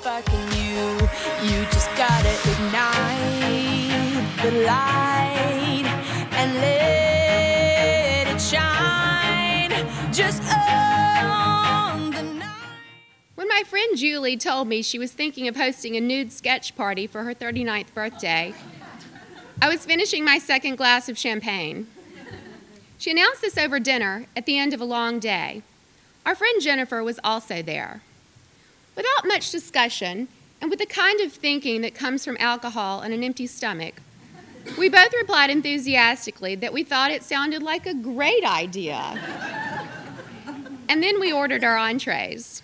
spark in you. You just gotta ignite the light and let it shine just on the night. When my friend Julie told me she was thinking of hosting a nude sketch party for her 39th birthday, I was finishing my second glass of champagne. She announced this over dinner at the end of a long day. Our friend Jennifer was also there. Without much discussion, and with the kind of thinking that comes from alcohol and an empty stomach, we both replied enthusiastically that we thought it sounded like a great idea. And then we ordered our entrees.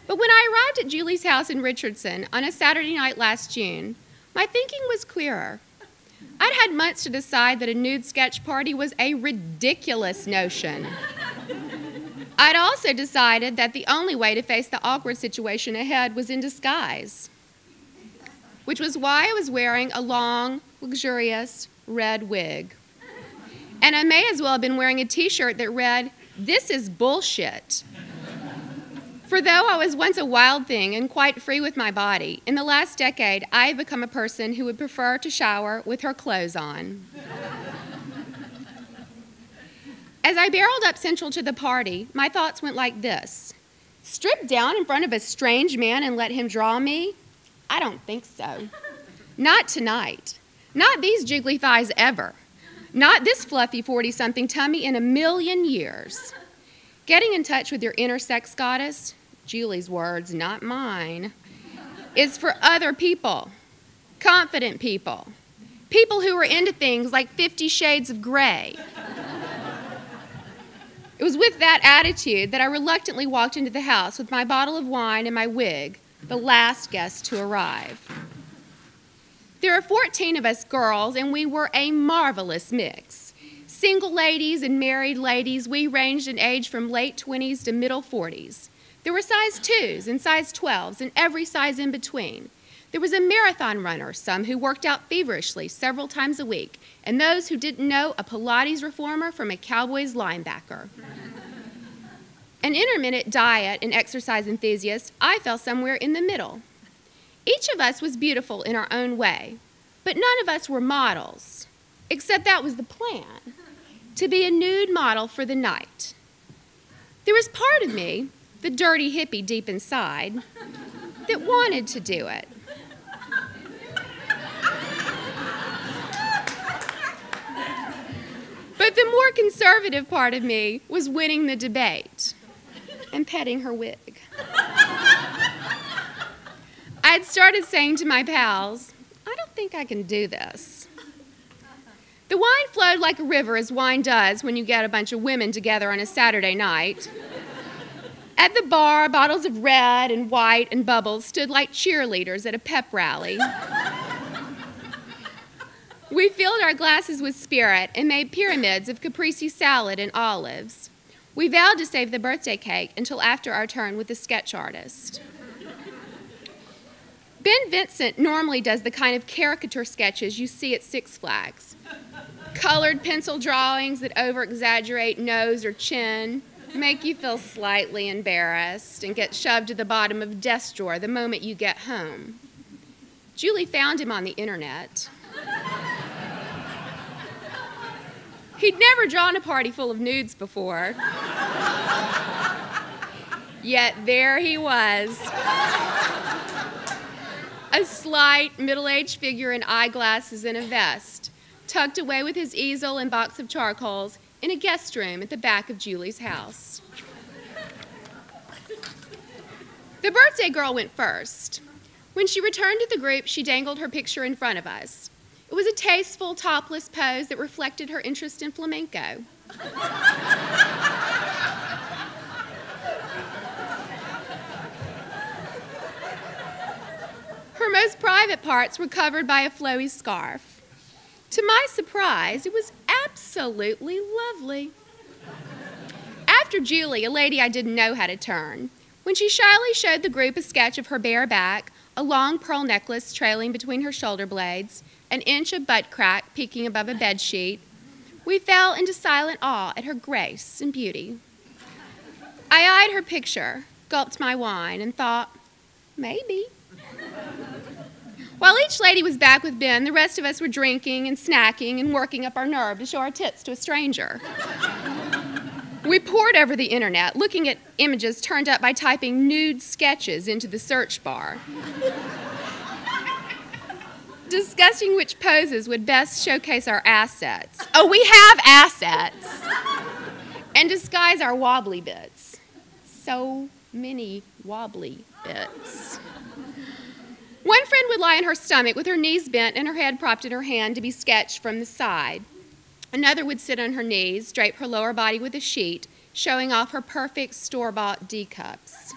But when I arrived at Julie's house in Richardson on a Saturday night last June, my thinking was clearer. I'd had months to decide that a nude sketch party was a ridiculous notion. I'd also decided that the only way to face the awkward situation ahead was in disguise, which was why I was wearing a long, luxurious red wig. And I may as well have been wearing a t-shirt that read, "This is bullshit." For though I was once a wild thing and quite free with my body, in the last decade I have become a person who would prefer to shower with her clothes on. As I barreled up central to the party, my thoughts went like this. Strip down in front of a strange man and let him draw me? I don't think so. Not tonight. Not these jiggly thighs ever. Not this fluffy 40-something tummy in a million years. Getting in touch with your inner sex goddess, Julie's words, not mine, is for other people, confident people, people who are into things like 50 Shades of Grey. It was with that attitude that I reluctantly walked into the house with my bottle of wine and my wig, the last guest to arrive. There are 14 of us girls, and we were a marvelous mix. Single ladies and married ladies, we ranged in age from late 20s to middle 40s. There were size 2s and size 12s and every size in between. There was a marathon runner, some who worked out feverishly several times a week, and those who didn't know a Pilates reformer from a Cowboys linebacker. An intermittent diet and exercise enthusiast, I fell somewhere in the middle. Each of us was beautiful in our own way, but none of us were models, except that was the plan, to be a nude model for the night. There was part of me, the dirty hippie deep inside, that wanted to do it. But the more conservative part of me was winning the debate and petting her wig. I had started saying to my pals, I don't think I can do this. The wine flowed like a river, as wine does when you get a bunch of women together on a Saturday night. At the bar, bottles of red and white and bubbles stood like cheerleaders at a pep rally. We filled our glasses with spirit and made pyramids of caprese salad and olives. We vowed to save the birthday cake until after our turn with the sketch artist. Ben Vincent normally does the kind of caricature sketches you see at Six Flags. Colored pencil drawings that over-exaggerate nose or chin, make you feel slightly embarrassed, and get shoved to the bottom of desk drawer the moment you get home. Julie found him on the internet. He'd never drawn a party full of nudes before. Yet there he was. A slight, middle-aged figure in eyeglasses and a vest, tucked away with his easel and box of charcoals in a guest room at the back of Julie's house. The birthday girl went first. When she returned to the group, she dangled her picture in front of us. It was a tasteful, topless pose that reflected her interest in flamenco. Her most private parts were covered by a flowy scarf. To my surprise, it was absolutely lovely. After Julie, a lady I didn't know how to turn, when she shyly showed the group a sketch of her bare back, a long pearl necklace trailing between her shoulder blades, an inch of butt crack peeking above a bedsheet, we fell into silent awe at her grace and beauty. I eyed her picture, gulped my wine, and thought, Maybe. While each lady was back with Ben, the rest of us were drinking and snacking and working up our nerve to show our tits to a stranger. We pored over the internet, looking at images turned up by typing nude sketches into the search bar, discussing which poses would best showcase our assets. Oh, we have assets! And disguise our wobbly bits. So many wobbly bits. One friend would lie on her stomach with her knees bent and her head propped in her hand to be sketched from the side. Another would sit on her knees, drape her lower body with a sheet, showing off her perfect store-bought D-cups.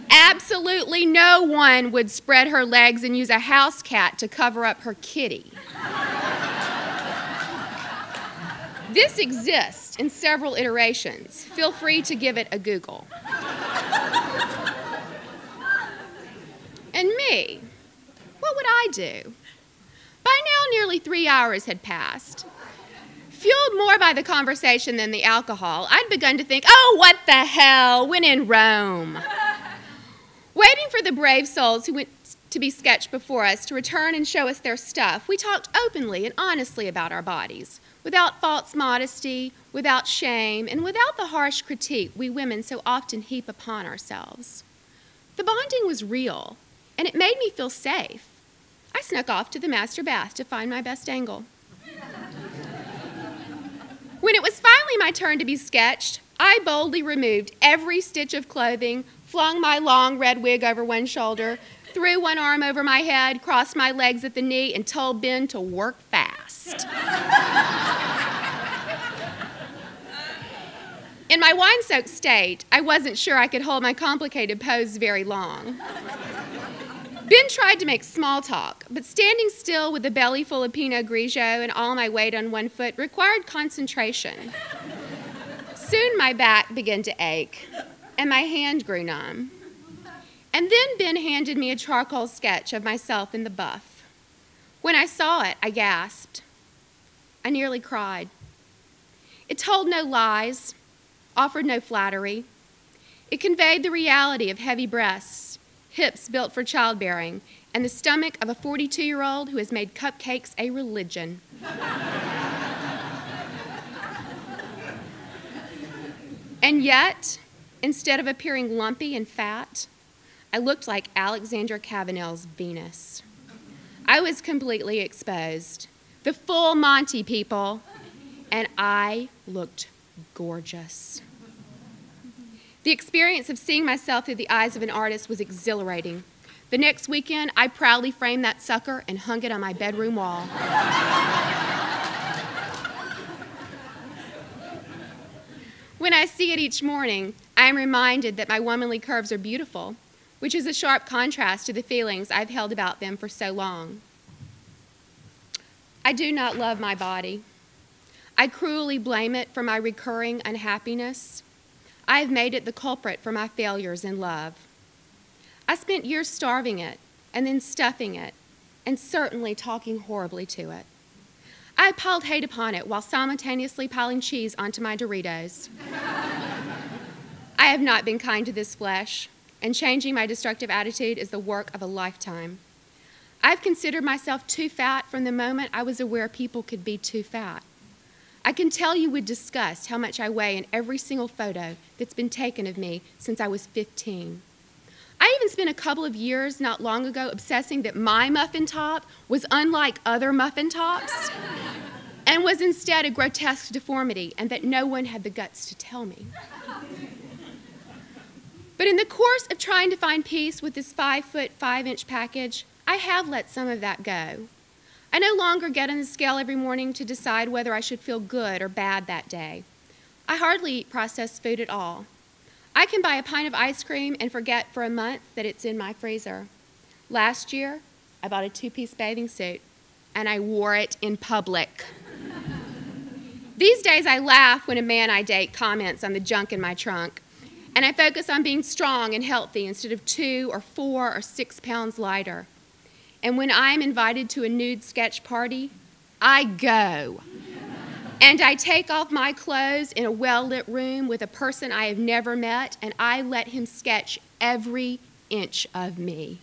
Absolutely no one would spread her legs and use a house cat to cover up her kitty. This exists in several iterations. Feel free to give it a Google. And me, what would I do? By now, nearly 3 hours had passed. Fueled more by the conversation than the alcohol, I'd begun to think, oh, what the hell, when in Rome. Waiting for the brave souls who went to be sketched before us to return and show us their stuff, we talked openly and honestly about our bodies, without false modesty, without shame, and without the harsh critique we women so often heap upon ourselves. The bonding was real, and it made me feel safe. I snuck off to the master bath to find my best angle. When it was finally my turn to be sketched, I boldly removed every stitch of clothing, flung my long red wig over one shoulder, threw one arm over my head, crossed my legs at the knee, and told Ben to work fast. In my wine-soaked state, I wasn't sure I could hold my complicated pose very long. Ben tried to make small talk, but standing still with a belly full of Pinot Grigio and all my weight on one foot required concentration. Soon my back began to ache, and my hand grew numb. And then Ben handed me a charcoal sketch of myself in the buff. When I saw it, I gasped. I nearly cried. It told no lies, offered no flattery. It conveyed the reality of heavy breasts, hips built for childbearing, and the stomach of a 42-year-old who has made cupcakes a religion. And yet, instead of appearing lumpy and fat, I looked like Alexandra Cavanel's Venus. I was completely exposed, the full Monty, people, and I looked gorgeous. The experience of seeing myself through the eyes of an artist was exhilarating. The next weekend, I proudly framed that sucker and hung it on my bedroom wall. When I see it each morning, I am reminded that my womanly curves are beautiful, which is a sharp contrast to the feelings I've held about them for so long. I do not love my body. I cruelly blame it for my recurring unhappiness. I have made it the culprit for my failures in love. I spent years starving it and then stuffing it and certainly talking horribly to it. I piled hate upon it while simultaneously piling cheese onto my Doritos. I have not been kind to this flesh, and changing my destructive attitude is the work of a lifetime. I've considered myself too fat from the moment I was aware people could be too fat. I can tell you with disgust how much I weigh in every single photo that's been taken of me since I was 15. I even spent a couple of years not long ago obsessing that my muffin top was unlike other muffin tops and was instead a grotesque deformity, and that no one had the guts to tell me. But in the course of trying to find peace with this 5-foot, 5-inch package, I have let some of that go. I no longer get on the scale every morning to decide whether I should feel good or bad that day. I hardly eat processed food at all. I can buy a pint of ice cream and forget for a month that it's in my freezer. Last year, I bought a 2-piece bathing suit, and I wore it in public. These days, I laugh when a man I date comments on the junk in my trunk, and I focus on being strong and healthy instead of 2 or 4 or 6 pounds lighter. And when I'm invited to a nude sketch party, I go. And I take off my clothes in a well-lit room with a person I have never met, and I let him sketch every inch of me.